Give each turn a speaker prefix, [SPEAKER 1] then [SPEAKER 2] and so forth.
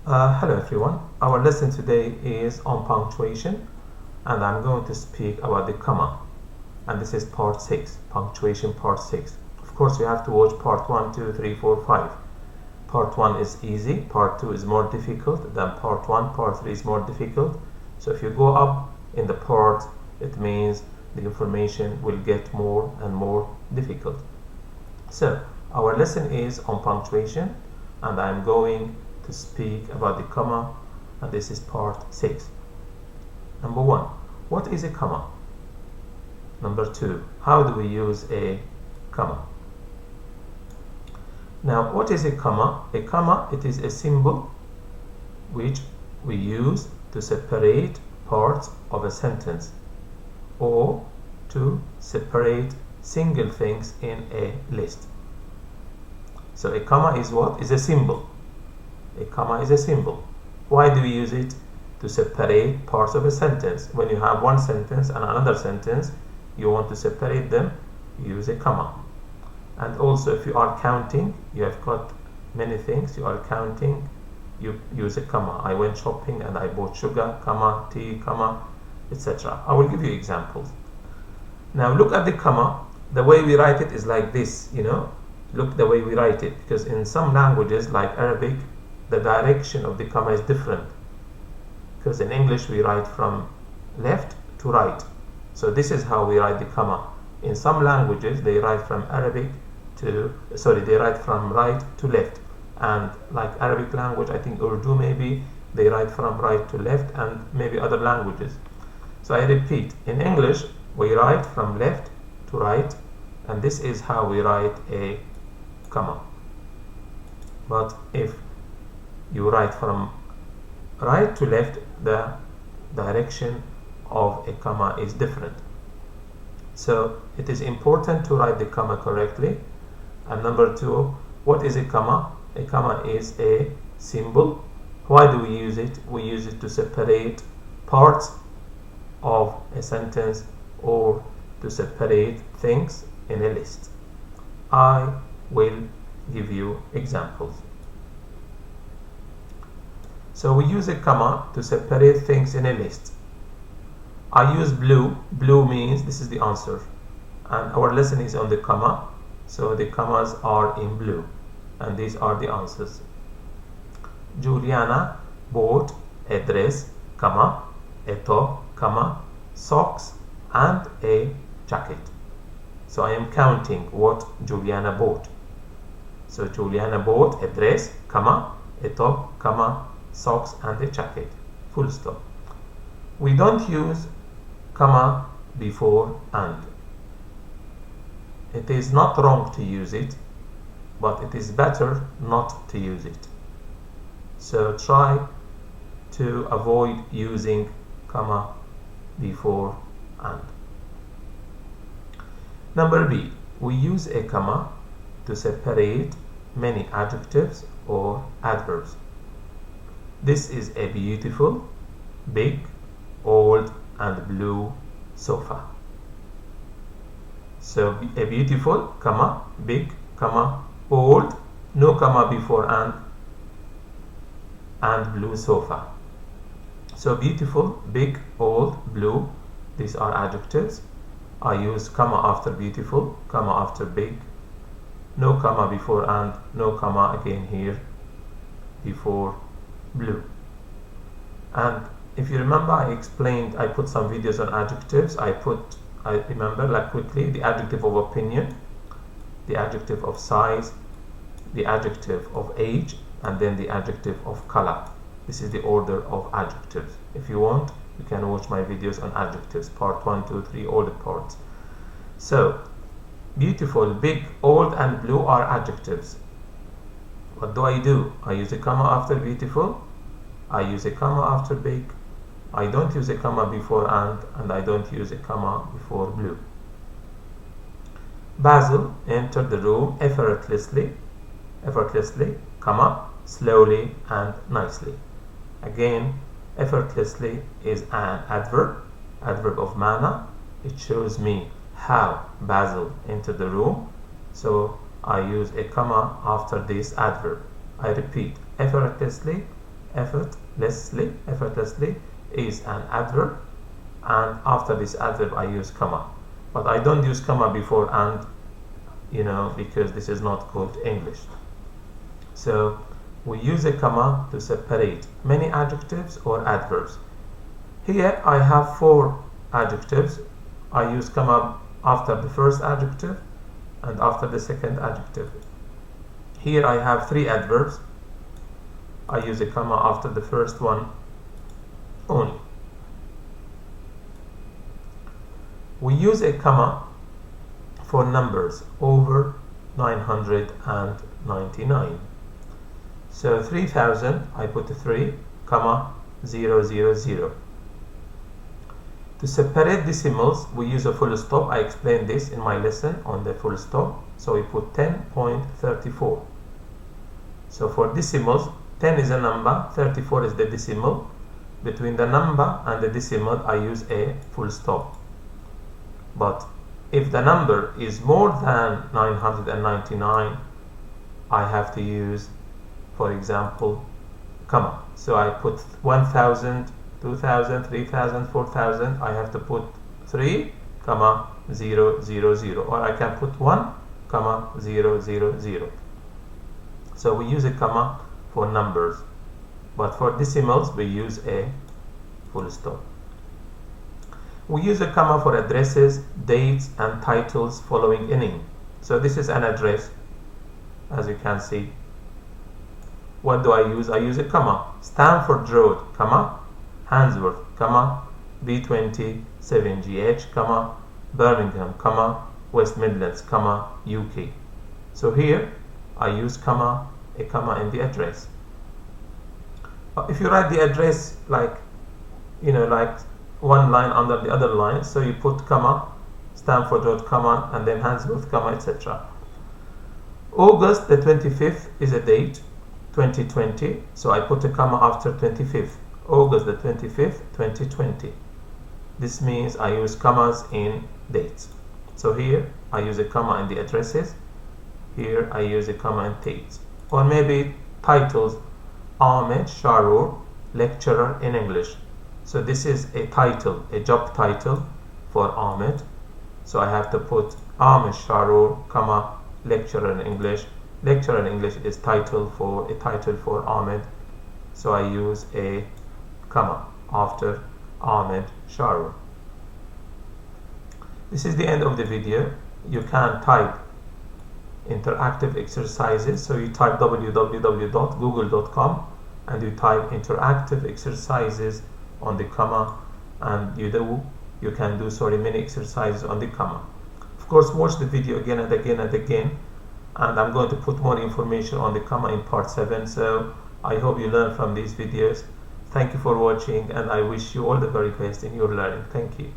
[SPEAKER 1] Hello everyone. Our lesson today is on punctuation and I'm going to speak about the comma, and this is part 6, punctuation part 6. Of course you have to watch part 1, 2, 3, 4, 5. Part 1 is easy, part 2 is more difficult than part 1, part 3 is more difficult. So if you go up in the part, it means the information will get more and more difficult. So our lesson is on punctuation and I'm going to speak about the comma, and this is part 6. Number 1, what is a comma? Number 2, how do we use a comma? Now, what is a comma? A comma, it is a symbol which we use to separate parts of a sentence or to separate single things in a list. So a comma is what? Is a symbol. A comma is a symbol. Why do we use it? To separate parts of a sentence. When you have one sentence and another sentence, you want to separate them, you use a comma. And also if you are counting, you have got many things, you are counting, you use a comma. I went shopping and I bought sugar, comma, tea, comma, etc. I will give you examples. Now look at the comma. The way we write it is like this, Look the way we write it, because in some languages like Arabic, the direction of the comma is different, because in English we write from left to right. So this is how we write the comma. In some languages they write from they write from right to left, and like Arabic language, I think Urdu maybe, they write from right to left, and maybe other languages. So I repeat, in English we write from left to right, and this is how we write a comma. But if you write from right to left, the direction of a comma is different. So it is important to write the comma correctly. And number 2, what is a comma? A comma is a symbol. Why do we use it? We use it to separate parts of a sentence or to separate things in a list. I will give you examples. So we use a comma to separate things in a list. I use blue. Blue means this is the answer. And our lesson is on the comma. So the commas are in blue. And these are the answers. Juliana bought a dress, comma, a top, comma, socks, and a jacket. So I am counting what Juliana bought. So Juliana bought a dress, comma, a top, comma, socks, and a jacket. Full stop. We don't use comma before and. It is not wrong to use it, but it is better not to use it. So try to avoid using comma before and. Number B, we use a comma to separate many adjectives or adverbs. This is a beautiful, big, old, and blue sofa. So a beautiful, comma, big, comma, old, no comma before and blue sofa. So beautiful, big, old, blue, these are adjectives. I use comma after beautiful, comma after big, no comma before and, no comma again here before blue. And if you remember, I put some videos on adjectives. I remember like quickly the adjective of opinion, the adjective of size, the adjective of age, and then the adjective of color. This is the order of adjectives. If you want, you can watch my videos on adjectives, part 1, 2, 3, all the parts. So beautiful, big, old, and blue are adjectives. What do? I use a comma after beautiful, I use a comma after big, I don't use a comma before and I don't use a comma before blue. Basil entered the room effortlessly, comma, slowly and nicely. Again, effortlessly is an adverb of manner. It shows me how Basil entered the room. So I use a comma after this adverb. I repeat, effortlessly effortlessly is an adverb, and after this adverb I use comma, but I don't use comma before and, because this is not called English. So we use a comma to separate many adjectives or adverbs. Here I have 4 adjectives. I use comma after the first adjective and after the second adjective. Here I have 3 adverbs. I use a comma after the first one only. We use a comma for numbers over 999. So 3000, I put a 3, comma 000. To separate decimals, we use a full stop. I explained this in my lesson on the full stop. So we put 10.34. So for decimals, 10 is a number, 34 is the decimal. Between the number and the decimal, I use a full stop. But if the number is more than 999, I have to use, for example, comma. So I put 1000, 2000, 3000, 4000. I have to put 3, comma 000, or I can put 1, comma 000. So we use a comma for numbers, but for decimals we use a full stop. We use a comma for addresses, dates, and titles following a name. So this is an address, as you can see. What do I use? I use a comma. Stanford Road, comma Handsworth, comma B20 7GH, comma Birmingham, comma West Midlands, comma UK. So here I use comma, a comma in the address. But if you write the address like one line under the other line, so you put comma, Stanford Road, comma, and then Handsworth, comma, etc. August the 25th is a date, 2020, so I put a comma after 25th. August the 25th, 2020. This means I use commas in dates. So here I use a comma in the addresses. Here I use a comma in dates. Or maybe titles, Ahmed Sharur, lecturer in English. So this is a title, a job title for Ahmed. So I have to put Ahmed Sharur, comma, lecturer in English. Lecturer in English is a title for Ahmed. So I use a comma after Ahmed Sharur. This is the end of the video. You can type interactive exercises. So you type www.google.com and you type interactive exercises on the comma, and you can do many exercises on the comma. Of course, watch the video again and again and again, and I'm going to put more information on the comma in part 7. So I hope you learn from these videos. Thank you for watching, and I wish you all the very best in your learning. Thank you.